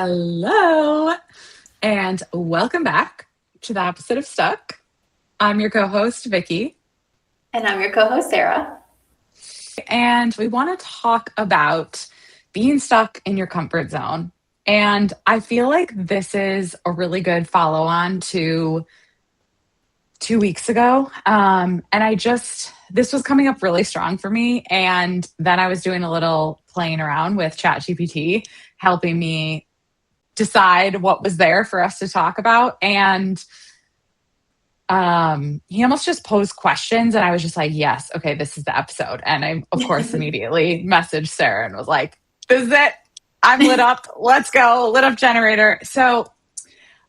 Hello, and welcome back to the episode of Stuck. I'm your co host, Vicky, And I'm your co host, Sarah. and we want to talk about being stuck in your comfort zone. And I feel like this is a really good follow on to 2 weeks ago. This was coming up really strong for me. And then I was doing a little playing around with ChatGPT, helping me decide what was there for us to talk about. And he almost just posed questions, and I was just like, yes, okay, this is the episode. And I, of course, immediately messaged Sarah and was like, this is it. I'm lit up. Let's go. Lit up generator. So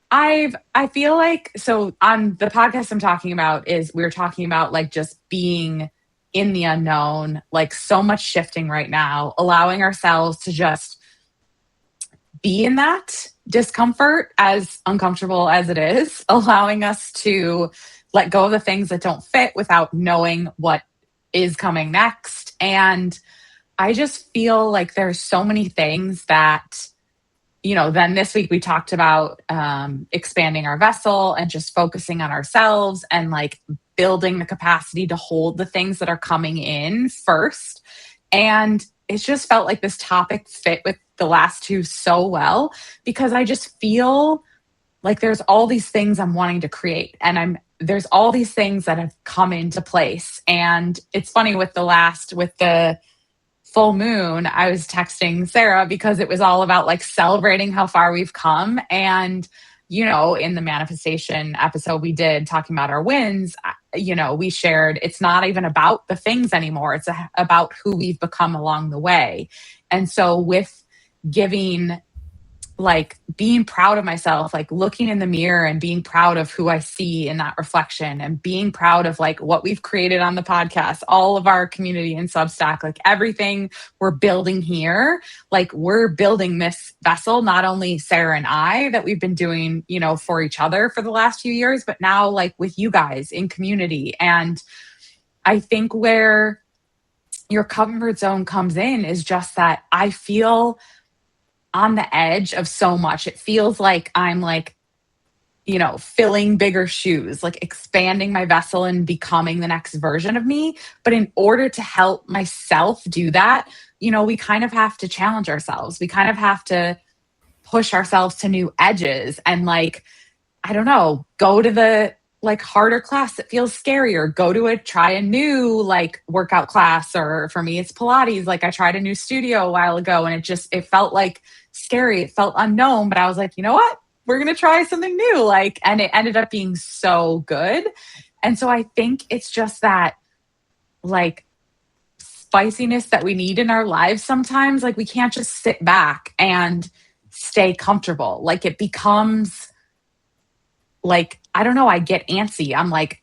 I feel like, so on the podcast I'm talking about is we're talking about like just being in the unknown, like so much shifting right now, allowing ourselves to just be in that discomfort, as uncomfortable as it is, allowing us to let go of the things that don't fit without knowing what is coming next. And I just feel like there's so many things that, then this week we talked about expanding our vessel and just focusing on ourselves and like building the capacity to hold the things that are coming in first. And it just felt like this topic fit with the last two so well because I just feel like there's all these things I'm wanting to create, and there's all these things that have come into place. And it's funny with the full moon, I was texting Sarah because it was all about like celebrating how far we've come. And, in the manifestation episode we did talking about our wins, we shared it's not even about the things anymore. It's about who we've become along the way. And so with giving, like being proud of myself, like looking in the mirror and being proud of who I see in that reflection, and being proud of like what we've created on the podcast, all of our community and Substack, like everything we're building here, like we're building this vessel, not only Sarah and I that we've been doing, for each other for the last few years, but now like with you guys in community. And I think where your comfort zone comes in is just that I feel on the edge of so much. It feels like I'm like, filling bigger shoes, like expanding my vessel and becoming the next version of me. But in order to help myself do that, we kind of have to challenge ourselves. We kind of have to push ourselves to new edges and like, I don't know, go to the like harder class that feels scarier, try a new like workout class. Or for me, it's Pilates. Like I tried a new studio a while ago and it felt like scary. It felt unknown, but I was like, you know what? We're going to try something new. Like, and it ended up being so good. And so I think it's just that like spiciness that we need in our lives sometimes. Like we can't just sit back and stay comfortable. Like it becomes like, I don't know, I get antsy. I'm like,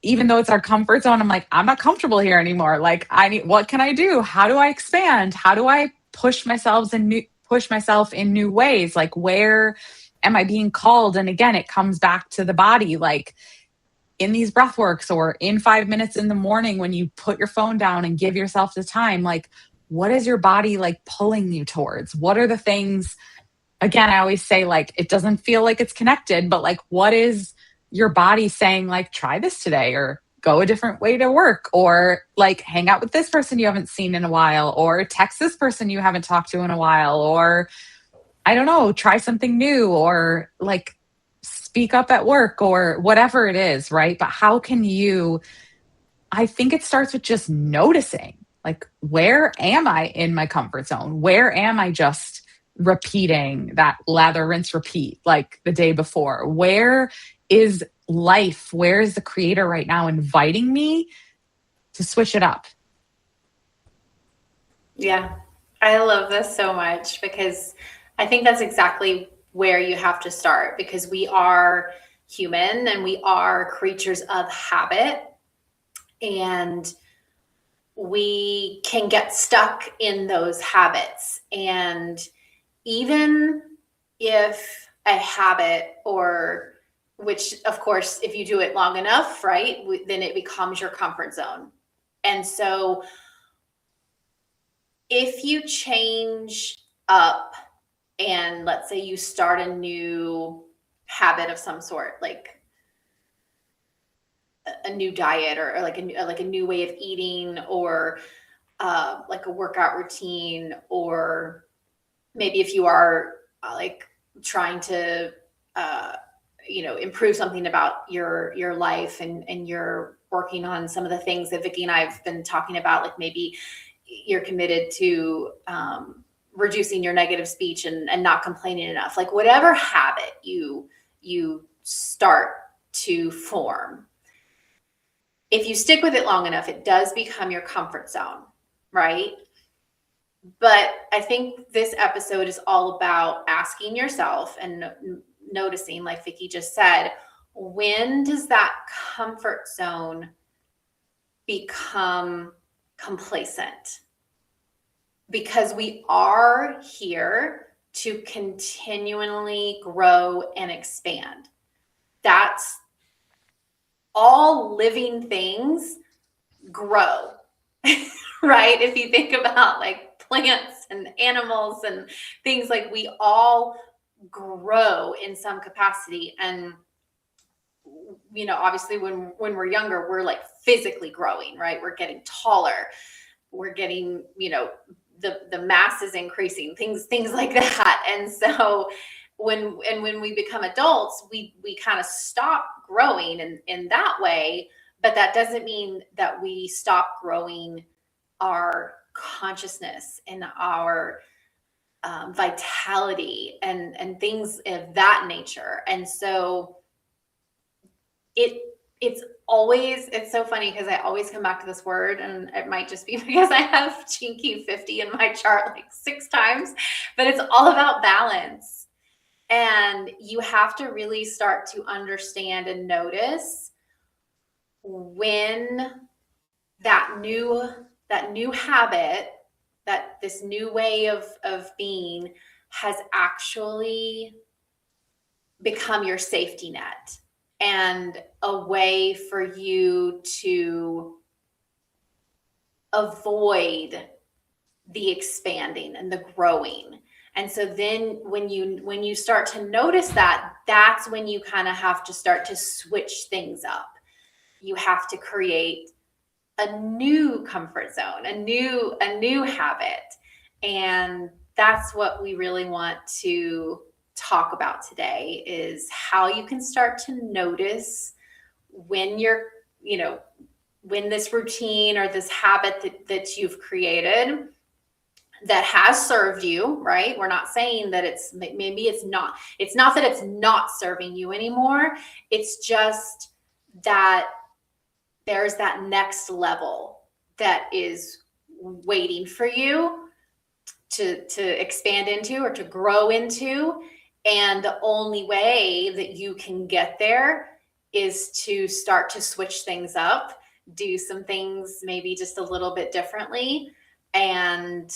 even though it's our comfort zone, I'm like, I'm not comfortable here anymore. Like, what can I do? How do I expand? How do I push myself in new ways? Like, where am I being called? And again, it comes back to the body, like in these breath works or in 5 minutes in the morning when you put your phone down and give yourself the time, like, what is your body like pulling you towards? What are the things? Again, I always say like it doesn't feel like it's connected, but like what is your body saying, like try this today, or go a different way to work, or like hang out with this person you haven't seen in a while, or text this person you haven't talked to in a while, or I don't know, try something new, or like speak up at work, or whatever it is, right? But how can you, I think it starts with just noticing, like, where am I in my comfort zone? Where am I just repeating that lather, rinse, repeat like the day before? Where is life? Where is the creator right now inviting me to switch it up? Yeah, I love this so much because I think that's exactly where you have to start because we are human and we are creatures of habit, and we can get stuck in those habits. And even if a habit, or which of course if you do it long enough, right, then it becomes your comfort zone. And so if you change up and let's say you start a new habit of some sort, like a new diet, or like a new way of eating, or like a workout routine, or maybe if you are like trying to improve something about your life, and you're working on some of the things that Vicki and I've been talking about, like maybe you're committed to reducing your negative speech and not complaining enough, like whatever habit you start to form, if you stick with it long enough, it does become your comfort zone, right? But I think this episode is all about asking yourself and noticing, like Vicki just said, when does that comfort zone become complacent? Because we are here to continually grow and expand. That's all living things grow, right? If you think about like plants and animals and things, like we all grow in some capacity. And obviously when we're younger, we're like physically growing, right? We're getting taller, we're getting, the mass is increasing, things like that. And so when we become adults, we kind of stop growing in that way. But that doesn't mean that we stop growing our consciousness and our vitality and things of that nature. And so it's so funny because I always come back to this word, and it might just be because I have Gene Key 50 in my chart like 6 times, but it's all about balance. And you have to really start to understand and notice when that new habit, that this new way of being has actually become your safety net and a way for you to avoid the expanding and the growing. And so then when you start to notice that, that's when you kind of have to start to switch things up. You have to create a new comfort zone, a new habit. And that's what we really want to talk about today, is how you can start to notice when when this routine or this habit that you've created that has served you, right? We're not saying that it's not that it's not serving you anymore. It's just that there's that next level that is waiting for you to expand into or to grow into. And the only way that you can get there is to start to switch things up, do some things maybe just a little bit differently, and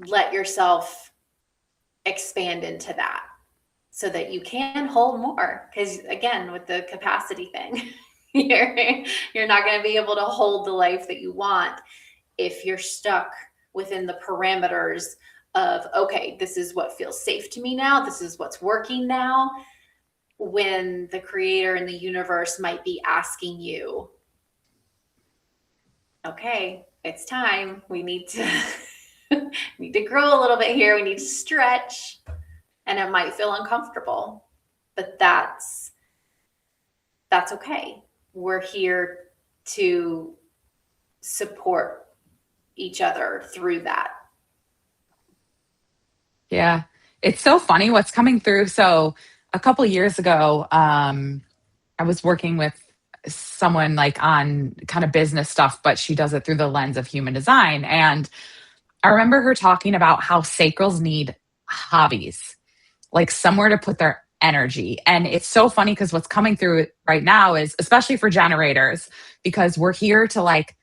let yourself expand into that so that you can hold more. Because again, with the capacity thing, you're not going to be able to hold the life that you want if you're stuck within the parameters of, okay, this is what feels safe to me now, this is what's working now, when the creator and the universe might be asking you, okay, it's time, we need to need to grow a little bit here, we need to stretch. And it might feel uncomfortable, but that's okay. We're here to support each other through that. Yeah. It's so funny what's coming through. So a couple years ago, I was working with someone like on kind of business stuff, but she does it through the lens of human design. And I remember her talking about how sacrals need hobbies, like somewhere to put their energy. And it's so funny because what's coming through right now is, especially for generators, because we're here to like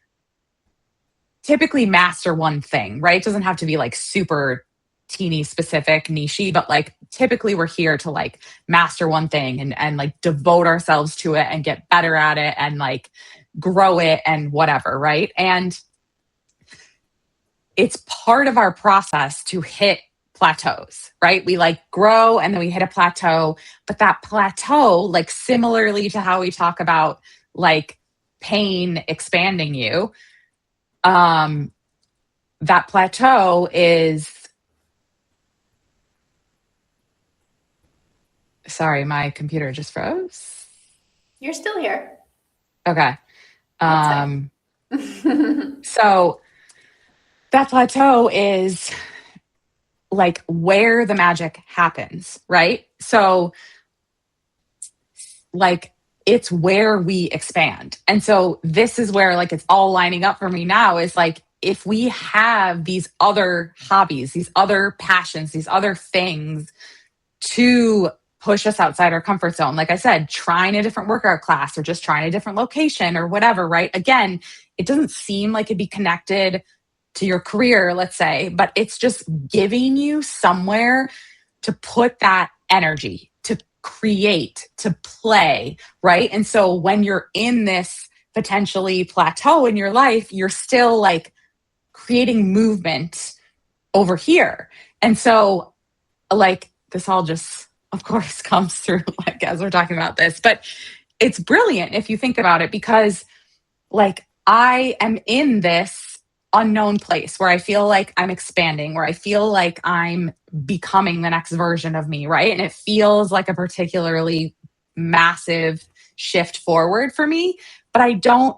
typically master one thing, right? It doesn't have to be like super teeny specific niche, but like typically we're here to like master one thing and like devote ourselves to it and get better at it and like grow it and whatever, right? And it's part of our process to hit plateaus, right? We like grow and then we hit a plateau, but that plateau, like similarly to how we talk about like pain expanding you, um, that plateau is, sorry, my computer just froze. You're still here. Okay. That's fine. So that plateau is like where the magic happens, right? So like it's where we expand. And so this is where like it's all lining up for me now is like if we have these other hobbies, these other passions, these other things to push us outside our comfort zone. Like I said, trying a different workout class or just trying a different location or whatever, right? Again, it doesn't seem like it'd be connected to your career, let's say, but it's just giving you somewhere to put that energy, to create, to play, right? And so when you're in this potentially plateau in your life, you're still like creating movement over here. And so, like, this all just, of course, comes through like as we're talking about this, but it's brilliant if you think about it because, like, I am in this unknown place where I feel like I'm expanding, where I feel like I'm becoming the next version of me, right? And it feels like a particularly massive shift forward for me, but I don't,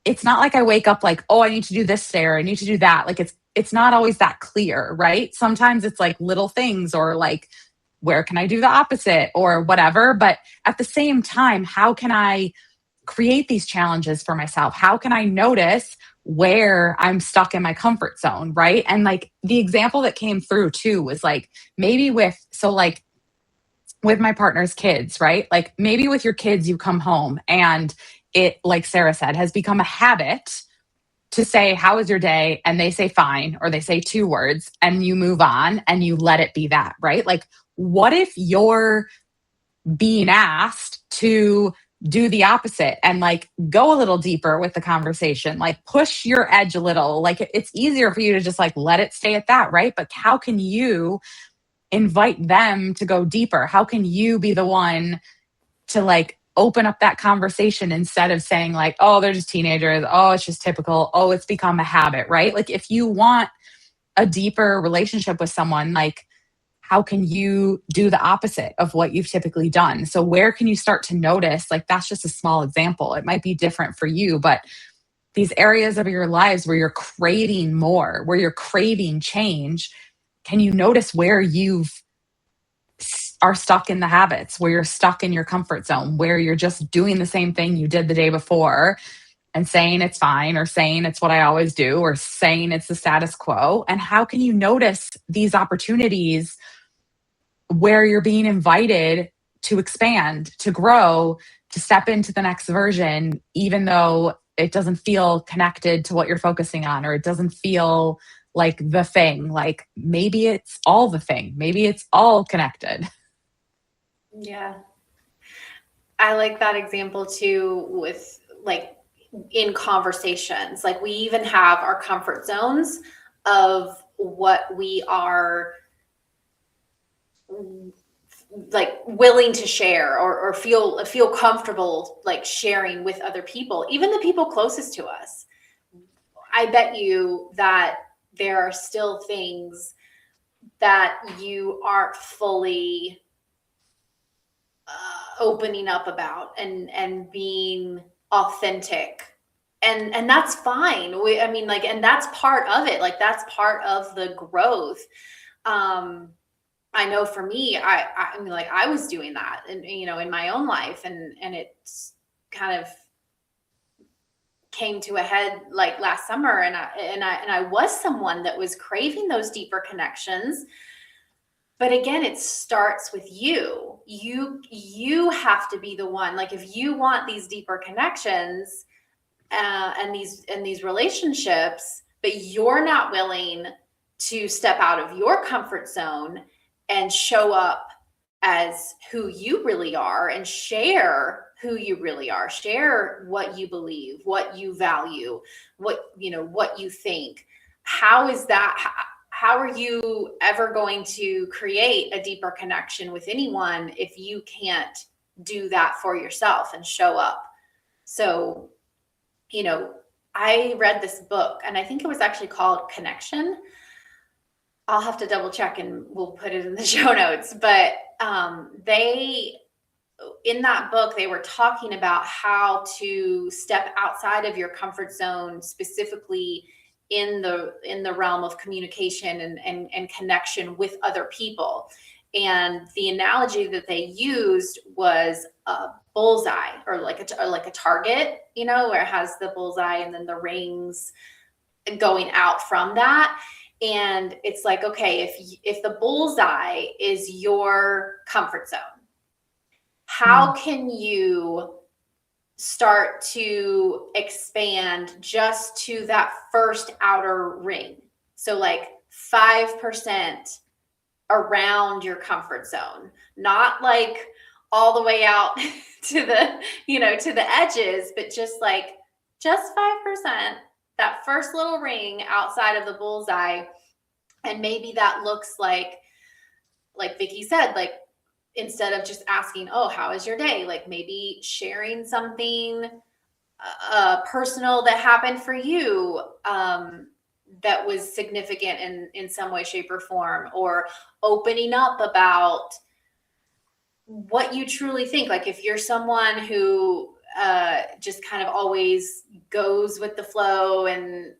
it's not like I wake up like, oh, I need to do this today or I need to do that. Like it's not always that clear, right? Sometimes it's like little things or like where can I do the opposite or whatever, but at the same time, how can I create these challenges for myself? How can I notice where I'm stuck in my comfort zone, right? And like the example that came through too was like maybe with so like with my partner's kids, right? Like maybe with your kids you come home and it, like Sarah said, has become a habit to say, how was your day? And they say fine, or they say two words and you move on and you let it be that, right? Like, what if you're being asked to do the opposite and like go a little deeper with the conversation, like push your edge a little? Like, it's easier for you to just like let it stay at that, right? But how can you invite them to go deeper? How can you be the one to like open up that conversation instead of saying like, oh, they're just teenagers, oh, it's just typical, oh, it's become a habit, right? Like if you want a deeper relationship with someone, like how can you do the opposite of what you've typically done? So where can you start to notice, like that's just a small example, it might be different for you, but these areas of your lives where you're craving more, where you're craving change, can you notice where you've are stuck in the habits, where you're stuck in your comfort zone, where you're just doing the same thing you did the day before and saying it's fine or saying it's what I always do or saying it's the status quo? And how can you notice these opportunities where you're being invited to expand, to grow, to step into the next version, even though it doesn't feel connected to what you're focusing on or it doesn't feel like the thing? Like maybe it's all the thing, maybe it's all connected. Yeah. I like that example too with like in conversations. Like we even have our comfort zones of what we are like willing to share or feel comfortable like sharing with other people, even the people closest to us. I bet you that there are still things that you aren't fully opening up about and being authentic, and that's fine. I mean, like, and that's part of it. Like that's part of the growth. I know for me, I mean, like I was doing that, and you know, in my own life, and it's kind of came to a head like last summer, and I was someone that was craving those deeper connections. But again, it starts with you. You have to be the one. Like if you want these deeper connections and these relationships, but you're not willing to step out of your comfort zone and show up as who you really are and share who you really are, share what you believe, what you value, what you think. How is that? how are you ever going to create a deeper connection with anyone if you can't do that for yourself and show up? So, you know, I read this book, and I think it was actually called Connection. I'll have to double check and we'll put it in the show notes. But in that book, they were talking about how to step outside of your comfort zone, specifically in the realm of communication and connection with other people. And the analogy that they used was a bullseye, or like a target, you know, where it has the bullseye and then the rings going out from that. And it's like, okay, if the bullseye is your comfort zone, how can you start to expand just to that first outer ring? So like 5% around your comfort zone, not like all the way out to the, you know, to the edges, but just 5%, that first little ring outside of the bullseye. And maybe that looks like Vicki said, like, instead of just asking, oh, how is your day? Like maybe sharing something personal that happened for you that was significant in some way, shape, or form, or opening up about what you truly think. Like if you're someone who just kind of always goes with the flow and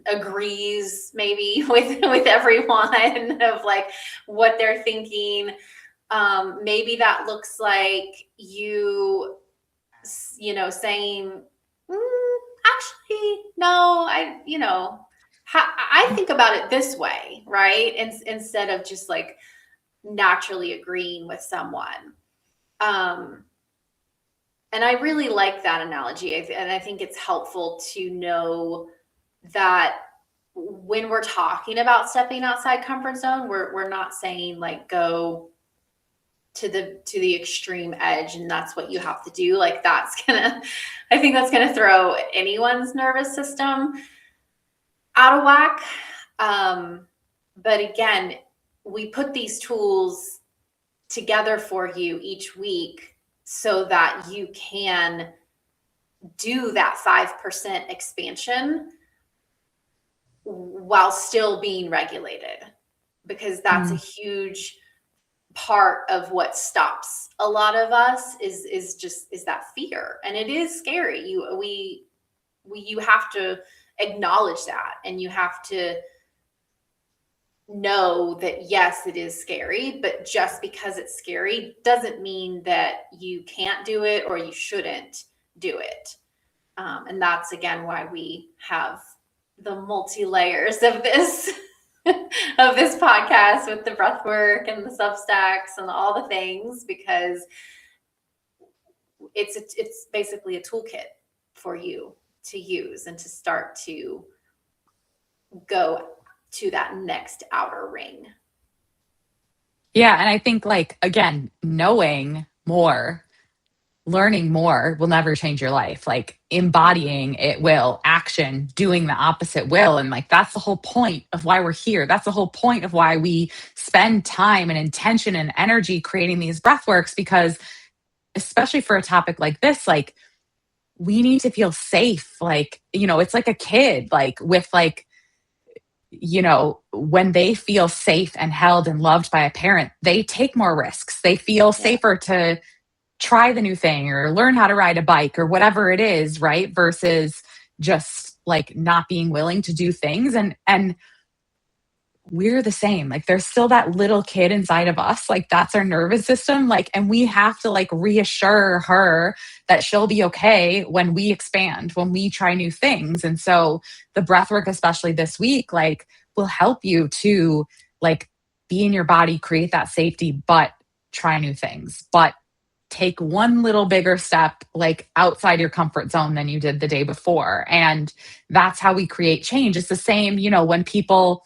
agrees maybe with everyone of like what they're thinking, maybe that looks like you know, saying, actually, no, I think about it this way, right? And instead of just like naturally agreeing with someone. And I really like that analogy. And I think it's helpful to know that when we're talking about stepping outside comfort zone, we're not saying like go to the extreme edge and that's what you have to do. Like I think that's gonna throw anyone's nervous system out of whack. But again, we put these tools together for you each week so that you can do that 5% expansion while still being regulated, because that's a huge part of what stops a lot of us is that fear. And it is scary. You have to acknowledge that, and you have to know that yes, it is scary, but just because it's scary doesn't mean that you can't do it or you shouldn't do it. And that's again why we have the multi layers of this of this podcast with the breath work and the Substacks and all the things, because it's basically a toolkit for you to use and to start to go to that next outer ring. Yeah. And I think, like, again, knowing more, learning more will never change your life. Like embodying it will, action, doing the opposite will. And like, that's the whole point of why we're here. That's the whole point of why we spend time and intention and energy creating these breath works, because especially for a topic like this, like we need to feel safe. Like, you know, it's like a kid, like with like, you know, when they feel safe and held and loved by a parent, they take more risks. They feel safer to try the new thing or learn how to ride a bike or whatever it is, right? Versus just like not being willing to do things. And we're the same. Like there's still that little kid inside of us. Like that's our nervous system. Like, and we have to like reassure her that she'll be okay when we expand, when we try new things. And so the breath work, especially this week, like will help you to like be in your body, create that safety, but try new things, but take one little bigger step like outside your comfort zone than you did the day before. And that's how we create change. It's the same, you know, when people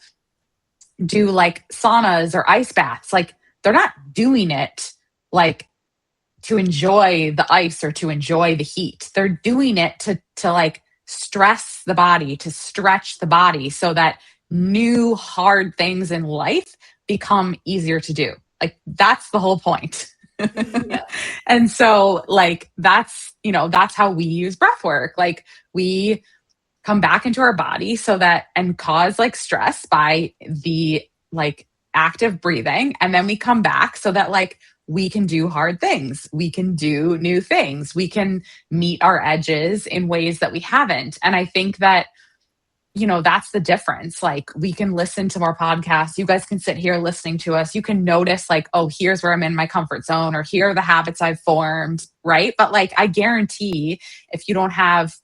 do like saunas or ice baths, like they're not doing it like to enjoy the ice or to enjoy the heat. They're doing it to like stress the body, to stretch the body so that new hard things in life become easier to do. Like that's the whole point. Yeah. And so like that's how we use breath work. Like we come back into our body so that and cause like stress by the like active breathing, and then we come back so that like we can do hard things, we can do new things, we can meet our edges in ways that we haven't. And I think that that's the difference. Like we can listen to more podcasts. You guys can sit here listening to us. You can notice like, oh, here's where I'm in my comfort zone, or here are the habits I've formed, right? But like I guarantee if you don't have,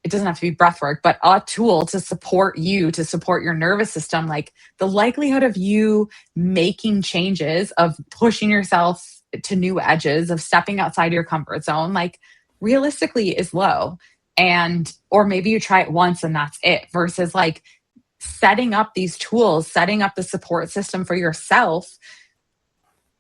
it doesn't have to be breath work, but a tool to support you, to support your nervous system, like the likelihood of you making changes, of pushing yourself to new edges, of stepping outside your comfort zone, like realistically is low. And, or maybe you try it once and that's it, versus like setting up these tools, setting up the support system for yourself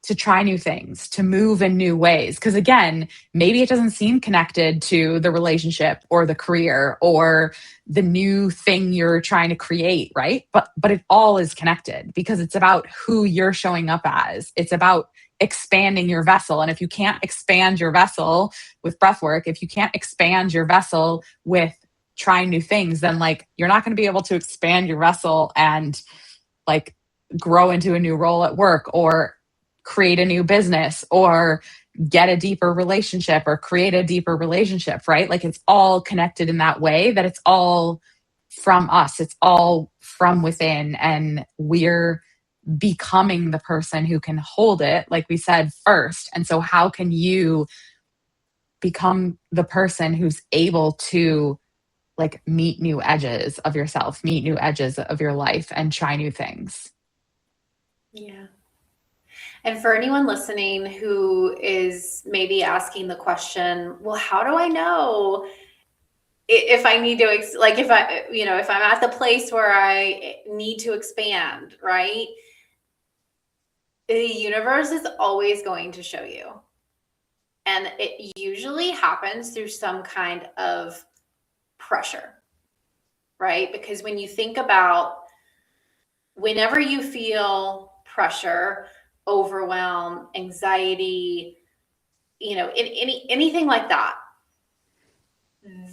to try new things, to move in new ways. Because again, maybe it doesn't seem connected to the relationship or the career or the new thing you're trying to create, right? But it all is connected, because it's about who you're showing up as. It's about expanding your vessel. And if you can't expand your vessel with breath work, if you can't expand your vessel with trying new things, then like you're not going to be able to expand your vessel and like grow into a new role at work, or create a new business, or get a deeper relationship, or create a deeper relationship, right? Like it's all connected in that way, that it's all from us. It's all from within. And we're becoming the person who can hold it, like we said first. And so how can you become the person who's able to like meet new edges of yourself, meet new edges of your life, and try new things? Yeah. And for anyone listening who is maybe asking the question, well, how do I know if I need to, like, if I'm at the place where I need to expand, right? The universe is always going to show you. And it usually happens through some kind of pressure, right? Because when you think about whenever you feel pressure, overwhelm, anxiety, anything like that,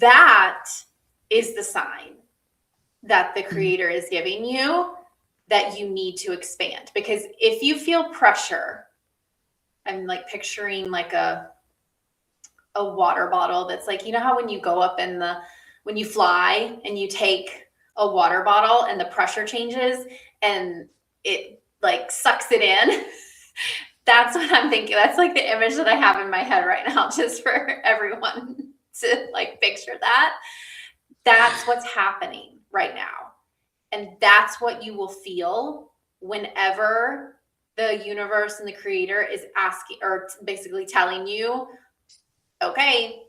that is the sign that the creator is giving you that you need to expand. Because if you feel pressure, I'm like picturing like a water bottle that's like, how when you go up when you fly and you take a water bottle and the pressure changes and it like sucks it in. That's what I'm thinking. That's like the image that I have in my head right now, just for everyone to like picture that. That's what's happening right now. And that's what you will feel whenever the universe and the creator is asking, or basically telling you, okay,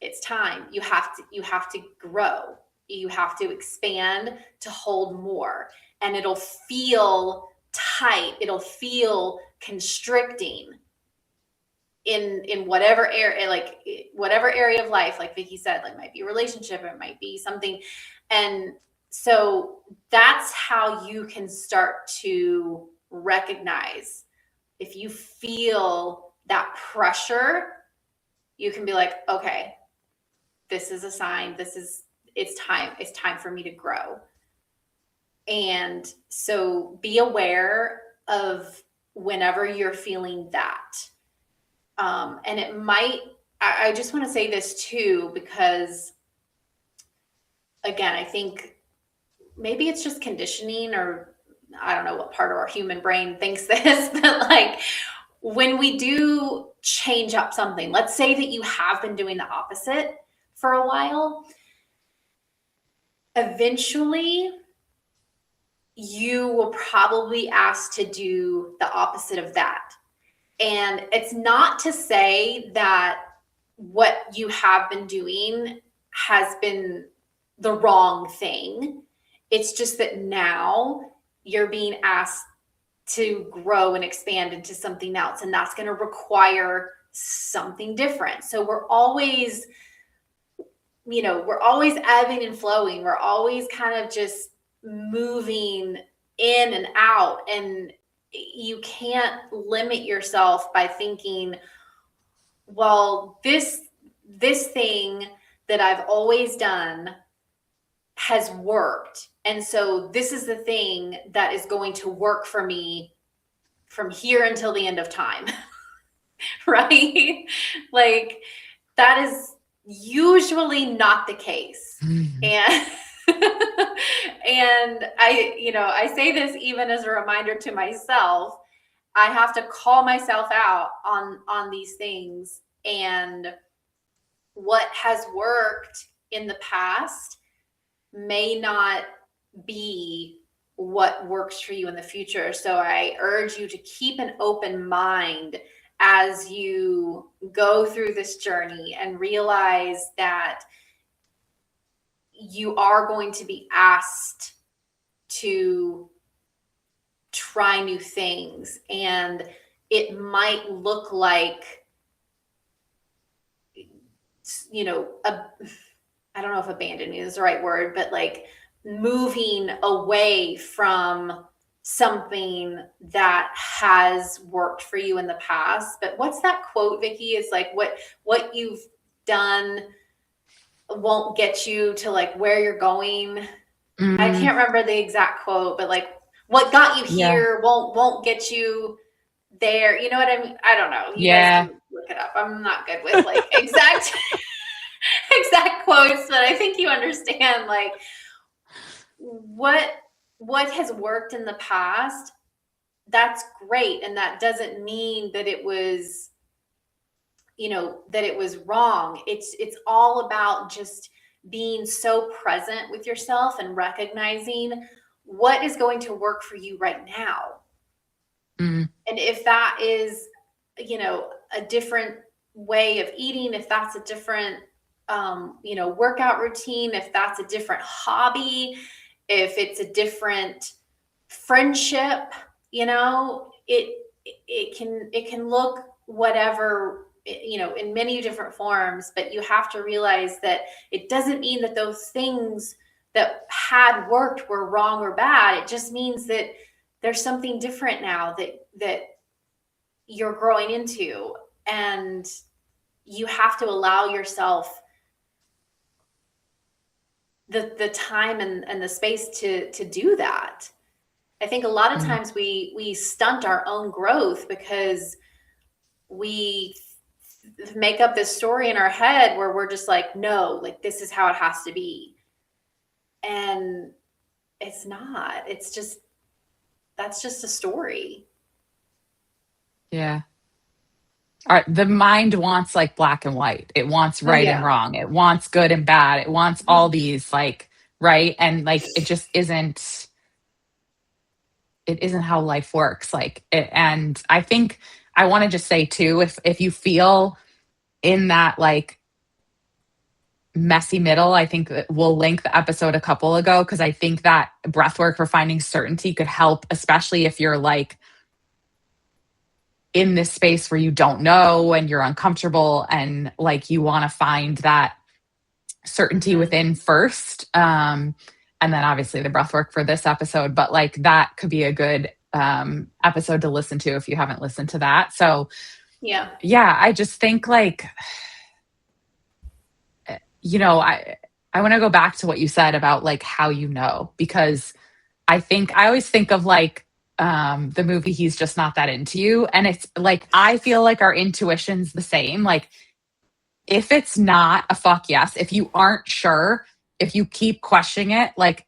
it's time. You have to grow. You have to expand to hold more. And it'll feel tight. It'll feel constricting in whatever area, like whatever area of life, like Vicky said, like might be a relationship, it might be something. And so that's how you can start to recognize if you feel that pressure, you can be like, okay, this is a sign. It's time for me to grow. And so be aware of whenever you're feeling that. And it might, I just want to say this too, because again, I think maybe it's just conditioning, or I don't know what part of our human brain thinks this, but like when we do change up something, let's say that you have been doing the opposite for a while, eventually you will probably ask to do the opposite of that. And it's not to say that what you have been doing has been the wrong thing. It's just that now you're being asked to grow and expand into something else, and that's going to require something different. So we're always ebbing and flowing. We're always kind of just moving in and out, and you can't limit yourself by thinking, well, this thing that I've always done has worked, and so this is the thing that is going to work for me from here until the end of time. Right? Like, that is usually not the case. And and I say this even as a reminder to myself. I have to call myself out on these things, and what has worked in the past may not be what works for you in the future. So I urge you to keep an open mind as you go through this journey, and realize that you are going to be asked to try new things, and it might look like, I don't know if abandoning is the right word, but like moving away from something that has worked for you in the past. But what's that quote, Vicky? Is like, what you've done won't get you to like where you're going. I can't remember the exact quote, but like, what got you here won't get you there. You know what I mean? I don't know. You guys can look it up. I'm not good with like exact quotes, but I think you understand like what has worked in the past. That's great, and that doesn't mean that it was wrong. It's all about just being so present with yourself and recognizing what is going to work for you right now. And if that is a different way of eating, if that's a different workout routine, if that's a different hobby, if it's a different friendship, it can look whatever, in many different forms. But you have to realize that it doesn't mean that those things that had worked were wrong or bad. It just means that there's something different now that you're growing into, and you have to allow yourself the time and the space to do that. I think a lot of times we stunt our own growth because we make up this story in our head where we're just like, no, like this is how it has to be. And it's not. It's just, that's just a story. Yeah. All right. The mind wants like black and white. It wants right and wrong. It wants good and bad. It wants all these like, right. And like, it just isn't how life works. And I think I want to just say too, if you feel in that like messy middle, I think that we'll link the episode a couple ago, because I think that breath work for finding certainty could help, especially if you're like in this space where you don't know and you're uncomfortable and like you want to find that certainty within first. And then obviously the breath work for this episode, but like that could be a good episode to listen to if you haven't listened to that. So yeah, I just think like, I want to go back to what you said about like how because I always think of like the movie He's Just Not That Into You. And it's like, I feel like our intuition's the same. Like if it's not a fuck yes, if you aren't sure, if you keep questioning it, like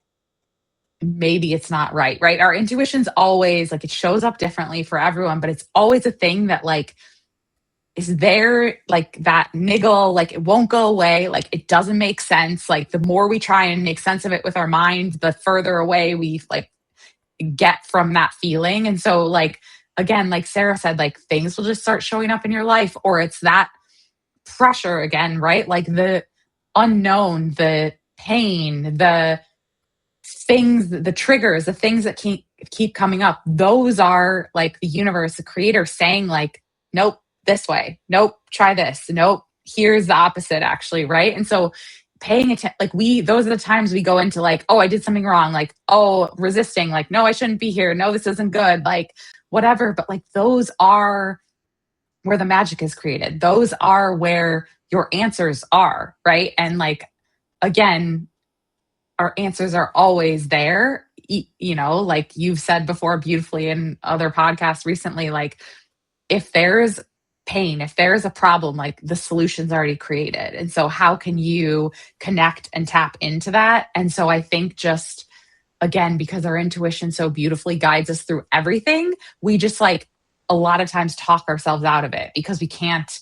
maybe it's not right? Our intuition's always like, it shows up differently for everyone, but it's always a thing that like is there, like that niggle, like it won't go away. Like it doesn't make sense. Like the more we try and make sense of it with our mind, the further away we like get from that feeling. And so like, again, like Sarah said, like things will just start showing up in your life, or it's that pressure again, right? Like the unknown, the pain, the things, the triggers, the things that keep coming up. Those are like the universe, the creator saying like, nope, this way. Nope, try this. Nope, here's the opposite actually, right? And so paying attention, like those are the times we go into like, oh, I did something wrong, like, oh, resisting, like, no, I shouldn't be here, no, this isn't good, like whatever. But like those are where the magic is created. Those are where your answers are, right? And like, again, our answers are always there. Like you've said before beautifully in other podcasts recently, like if there's pain, if there's a problem, like the solution's already created. And so how can you connect and tap into that? And so I think just again, because our intuition so beautifully guides us through everything, we just like a lot of times talk ourselves out of it because we can't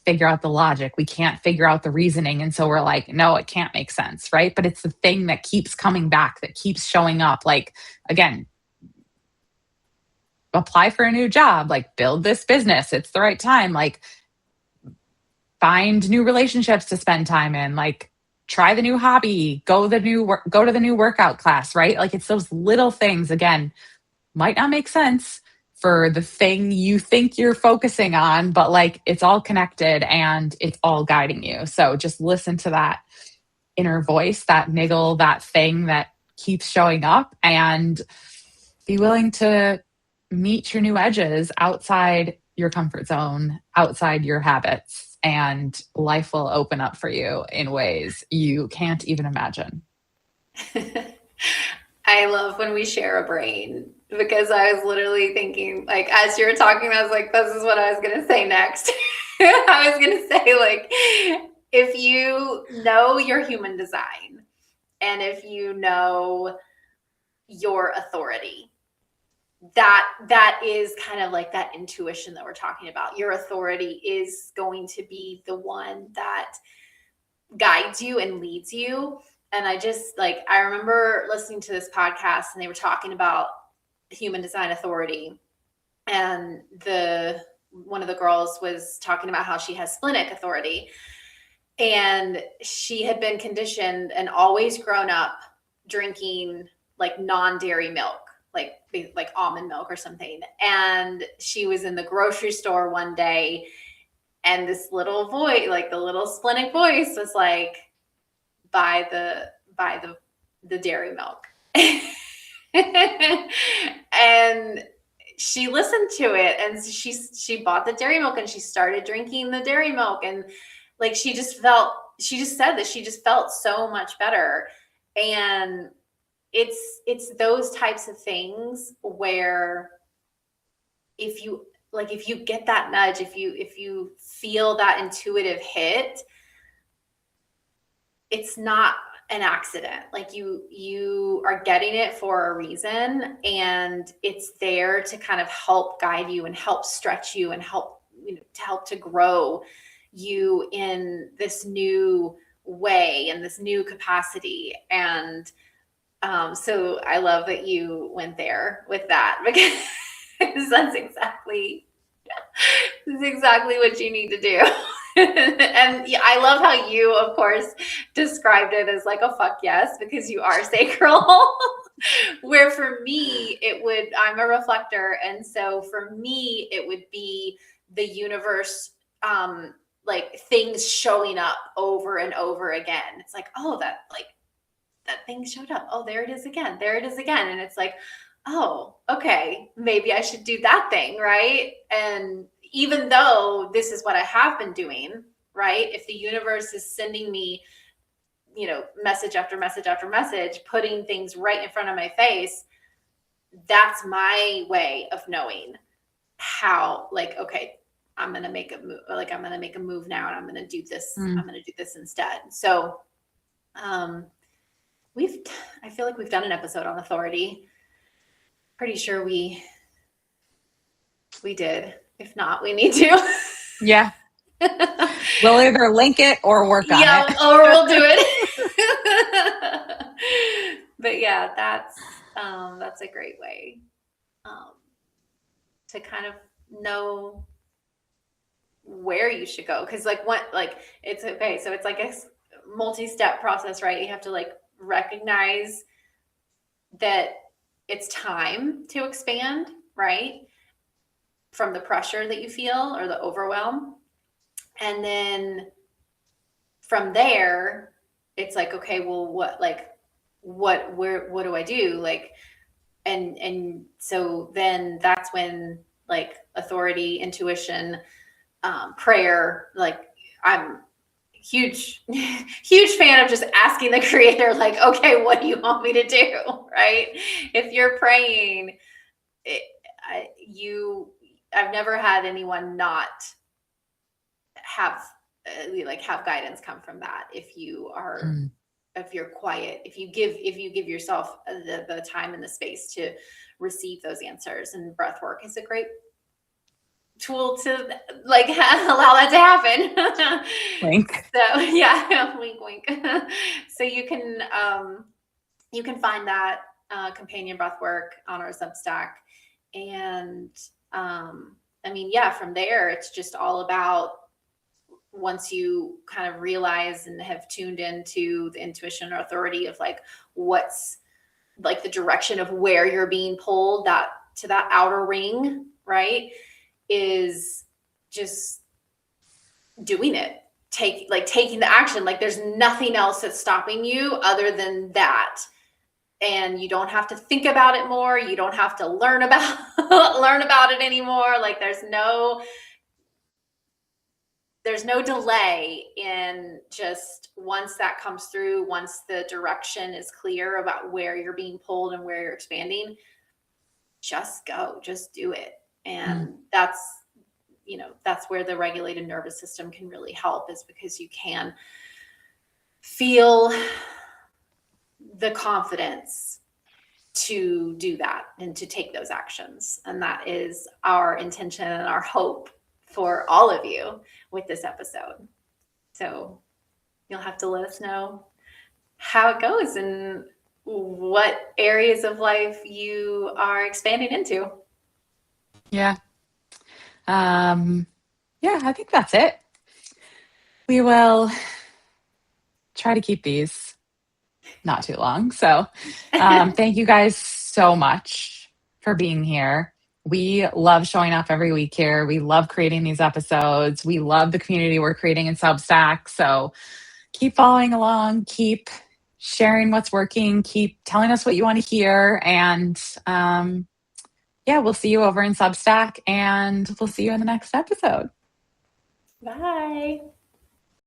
figure out the logic. We can't figure out the reasoning. And so we're like, no, it can't make sense. Right. But it's the thing that keeps coming back, that keeps showing up. Like, again, apply for a new job, like build this business. It's the right time. Like, find new relationships to spend time in. Like, try the new hobby, go to the new workout class, right? Like, it's those little things, again, might not make sense for the thing you think you're focusing on, but like it's all connected and it's all guiding you. So just listen to that inner voice, that niggle, that thing that keeps showing up, and be willing to meet your new edges outside your comfort zone, outside your habits, and life will open up for you in ways you can't even imagine. I love when we share a brain, because I was literally thinking, like, as you were talking, I was like, this is what I was going to say next. I was going to say, like, if you know your human design and if you know your authority, that is kind of like that intuition that we're talking about. Your authority is going to be the one that guides you and leads you. And I remember listening to this podcast and they were talking about human design authority. And one of the girls was talking about how she has splenic authority. And she had been conditioned and always grown up drinking like non-dairy milk, like almond milk or something. And she was in the grocery store one day and this little voice, like the little splenic voice, was like, buy the dairy milk. And she listened to it and she bought the dairy milk and she started drinking the dairy milk. And like, she just said that she just felt so much better. And it's those types of things where if you get that nudge, if you feel that intuitive hit, it's not an accident. Like you are getting it for a reason, and it's there to kind of help guide you and help stretch you and help to grow you in this new way and this new capacity. And so I love that you went there with that, because that's exactly what you need to do. And I love how you, of course, described it as like a fuck yes, because you are sacral. Where for me, I'm a reflector. And so for me, it would be the universe, like things showing up over and over again. It's like, oh, that thing showed up. Oh, there it is again. There it is again. And it's like, oh, okay, maybe I should do that thing, right? And even though this is what I have been doing, right? If the universe is sending me, message after message after message, putting things right in front of my face, that's my way of knowing how, like, okay, I'm going to make a move, like I'm going to make a move now and I'm going to do this. I'm going to do this instead. So, I feel like we've done an episode on authority. Pretty sure we did. If not, we need to. Yeah. We'll either link it or work on it. Yeah, or we'll do it. But yeah, that's a great way to kind of know where you should go. Because it's okay. So it's like a multi-step process, right? You have to like recognize that it's time to expand, right? From the pressure that you feel or the overwhelm. And then from there, it's like, okay, well, what do I do? Like, and so then that's when like authority, intuition, prayer, like I'm huge, huge fan of just asking the creator, like, okay, what do you want me to do? Right. If you're praying, it, I've never had anyone not have like have guidance come from that. If you are, if you're quiet, if you give yourself the time and the space to receive those answers, and breath work is a great tool to like allow that to happen. Wink. So yeah, wink, wink. So you can find that companion breath work on our Substack, and I mean, yeah, from there it's just all about, once you kind of realize and have tuned into the intuition or authority of like what's like the direction of where you're being pulled, that to that outer ring, right, is just doing it, taking the action. Like there's nothing else that's stopping you other than that. And you don't have to think about it more. You don't have to learn about it anymore. Like there's no delay in, just once that comes through, once the direction is clear about where you're being pulled and where you're expanding, just go, just do it. And that's where the regulated nervous system can really help, is because you can feel the confidence to do that and to take those actions. And that is our intention and our hope for all of you with this episode. So you'll have to let us know how it goes and what areas of life you are expanding into. Yeah. Yeah, I think that's it. We will try to keep these not too long. So thank you guys so much for being here. We love showing up every week here. We love creating these episodes. We love the community we're creating in Substack. So keep following along, keep sharing what's working, keep telling us what you want to hear. And yeah, we'll see you over in Substack, and we'll see you in the next episode. Bye.